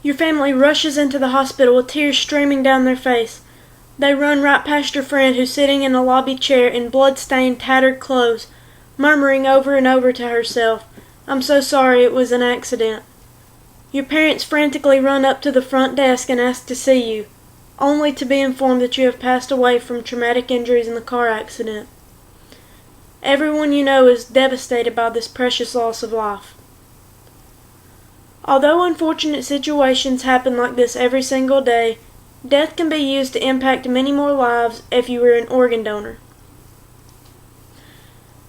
Your family rushes into the hospital with tears streaming down their face. They run right past your friend who's sitting in a lobby chair in blood-stained, tattered clothes, murmuring over and over to herself, "I'm so sorry, it was an accident." Your parents frantically run up to the front desk and ask to see you, only to be informed that you have passed away from traumatic injuries in the car accident. Everyone you know is devastated by this precious loss of life. Although unfortunate situations happen like this every single day, death can be used to impact many more lives if you were an organ donor.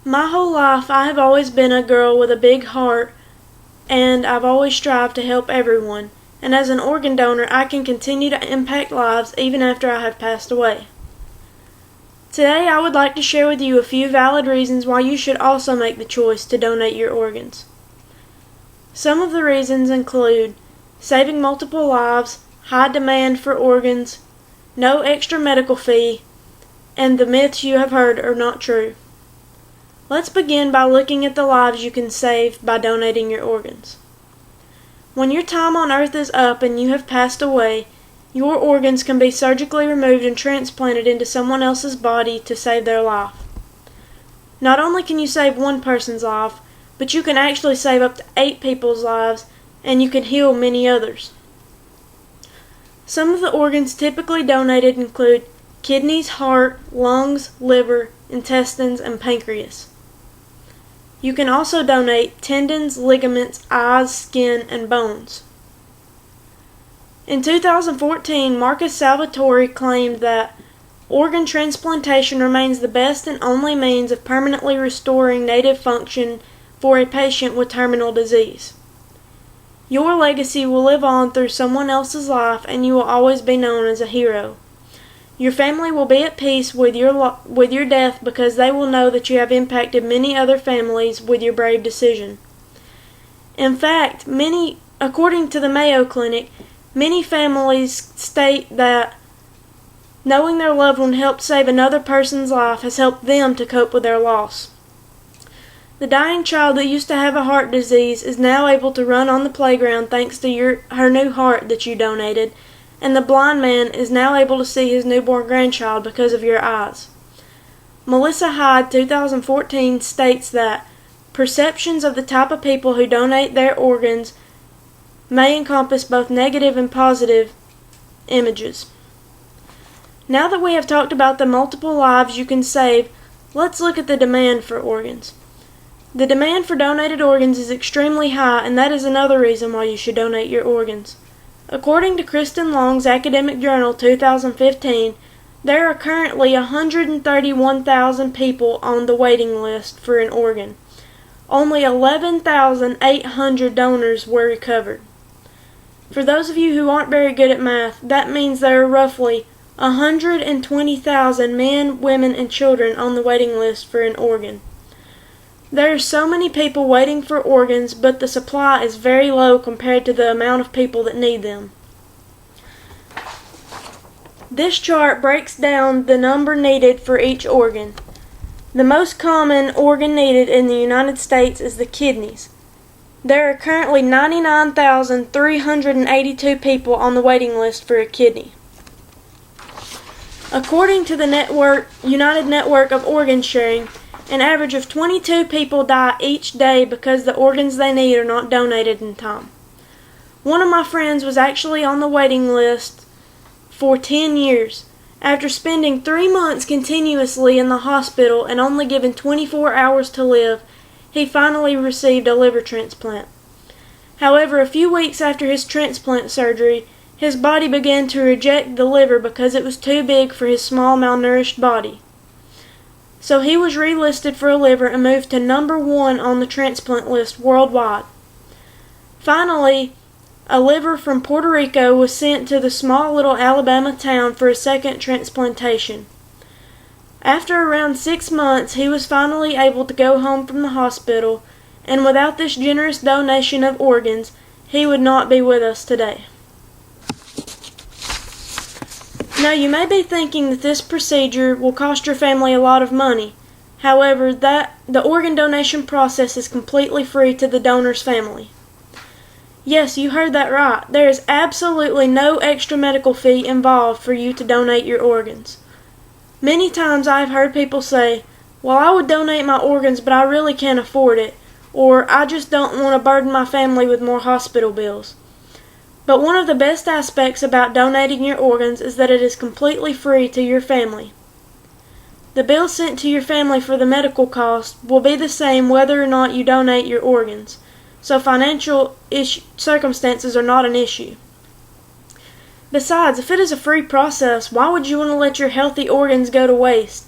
My whole life I have always been a girl with a big heart, and I've always strived to help everyone, and as an organ donor I can continue to impact lives even after I have passed away. Today I would like to share with you a few valid reasons why you should also make the choice to donate your organs. Some of the reasons include saving multiple lives, high demand for organs, no extra medical fee, and the myths you have heard are not true. Let's begin by looking at the lives you can save by donating your organs. When your time on earth is up and you have passed away, your organs can be surgically removed and transplanted into someone else's body to save their life. Not only can you save one person's life, but you can actually save up to 8 people's lives, and you can heal many others. Some of the organs typically donated include kidneys, heart, lungs, liver, intestines, and pancreas. You can also donate tendons, ligaments, eyes, skin, and bones. In 2014, Marcus Salvatore claimed that organ transplantation remains the best and only means of permanently restoring native function for a patient with terminal disease. Your legacy will live on through someone else's life, and you will always be known as a hero. Your family will be at peace with your death because they will know that you have impacted many other families with your brave decision. In fact, according to the Mayo Clinic, many families state that knowing their loved one helped save another person's life has helped them to cope with their loss. The dying child that used to have a heart disease is now able to run on the playground thanks to her new heart that you donated, and the blind man is now able to see his newborn grandchild because of your eyes. Melissa Hyde, 2014, states that perceptions of the type of people who donate their organs may encompass both negative and positive images. Now that we have talked about the multiple lives you can save, let's look at the demand for organs. The demand for donated organs is extremely high, and that is another reason why you should donate your organs. According to Kristen Long's Academic Journal 2015, there are currently 131,000 people on the waiting list for an organ. Only 11,800 donors were recovered. For those of you who aren't very good at math, that means there are roughly 120,000 men, women, and children on the waiting list for an organ. There are so many people waiting for organs, but the supply is very low compared to the amount of people that need them. This chart breaks down the number needed for each organ. The most common organ needed in the United States is the kidneys. There are currently 99,382 people on the waiting list for a kidney. According to the United Network of Organ Sharing, an average of 22 people die each day because the organs they need are not donated in time. One of my friends was actually on the waiting list for 10 years. After spending 3 months continuously in the hospital and only given 24 hours to live, he finally received a liver transplant. However, a few weeks after his transplant surgery, his body began to reject the liver because it was too big for his small, malnourished body. So he was relisted for a liver and moved to number 1 on the transplant list worldwide. Finally, a liver from Puerto Rico was sent to the small little Alabama town for a second transplantation. After around 6 months, he was finally able to go home from the hospital, and without this generous donation of organs, he would not be with us today. Now, you may be thinking that this procedure will cost your family a lot of money. However, the organ donation process is completely free to the donor's family. Yes, you heard that right. There is absolutely no extra medical fee involved for you to donate your organs. Many times I have heard people say, "Well, I would donate my organs, but I really can't afford it," or "I just don't want to burden my family with more hospital bills." But one of the best aspects about donating your organs is that it is completely free to your family. The bill sent to your family for the medical cost will be the same whether or not you donate your organs, so financial circumstances are not an issue. Besides, if it is a free process, why would you want to let your healthy organs go to waste?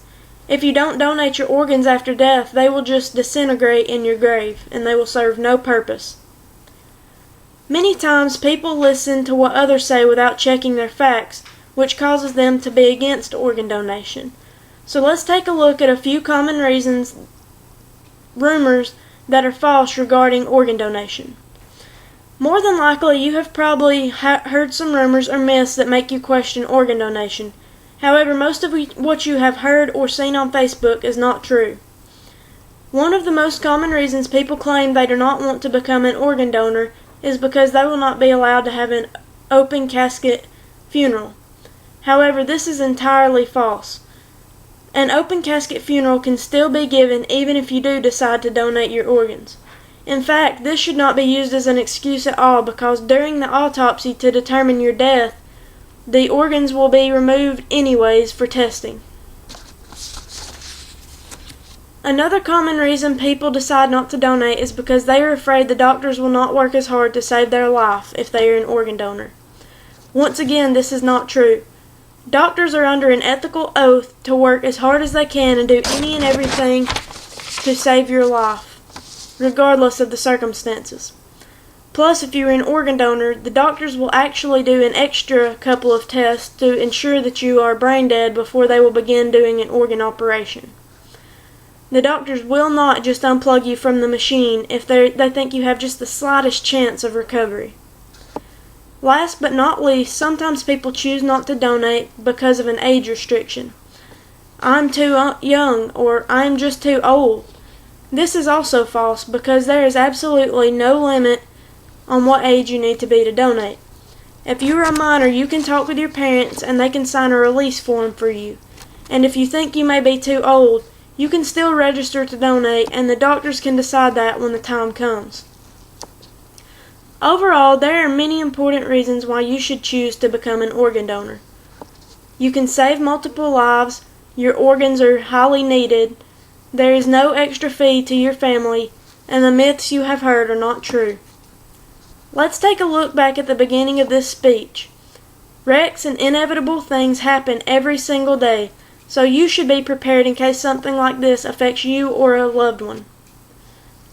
If you don't donate your organs after death, they will just disintegrate in your grave, and they will serve no purpose. Many times people listen to what others say without checking their facts, which causes them to be against organ donation. So let's take a look at a few common rumors that are false regarding organ donation. More than likely, you have probably heard some rumors or myths that make you question organ donation. However, most of what you have heard or seen on Facebook is not true. One of the most common reasons people claim they do not want to become an organ donor is because they will not be allowed to have an open casket funeral. However, this is entirely false. An open casket funeral can still be given even if you do decide to donate your organs. In fact, this should not be used as an excuse at all because during the autopsy to determine your death, the organs will be removed anyways for testing. Another common reason people decide not to donate is because they are afraid the doctors will not work as hard to save their life if they are an organ donor. Once again, this is not true. Doctors are under an ethical oath to work as hard as they can and do any and everything to save your life, regardless of the circumstances. Plus, if you're an organ donor, the doctors will actually do an extra couple of tests to ensure that you are brain dead before they will begin doing an organ operation. The doctors will not just unplug you from the machine if they think you have just the slightest chance of recovery. Last but not least, sometimes people choose not to donate because of an age restriction. "I'm too young," or "I'm just too old." This is also false because there is absolutely no limit on what age you need to be to donate. If you are a minor, you can talk with your parents and they can sign a release form for you. And if you think you may be too old, you can still register to donate and the doctors can decide that when the time comes. Overall, there are many important reasons why you should choose to become an organ donor. You can save multiple lives, your organs are highly needed, there is no extra fee to your family, and the myths you have heard are not true. Let's take a look back at the beginning of this speech. Wrecks and inevitable things happen every single day, so you should be prepared in case something like this affects you or a loved one.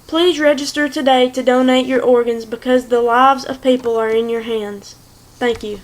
Please register today to donate your organs because the lives of people are in your hands. Thank you.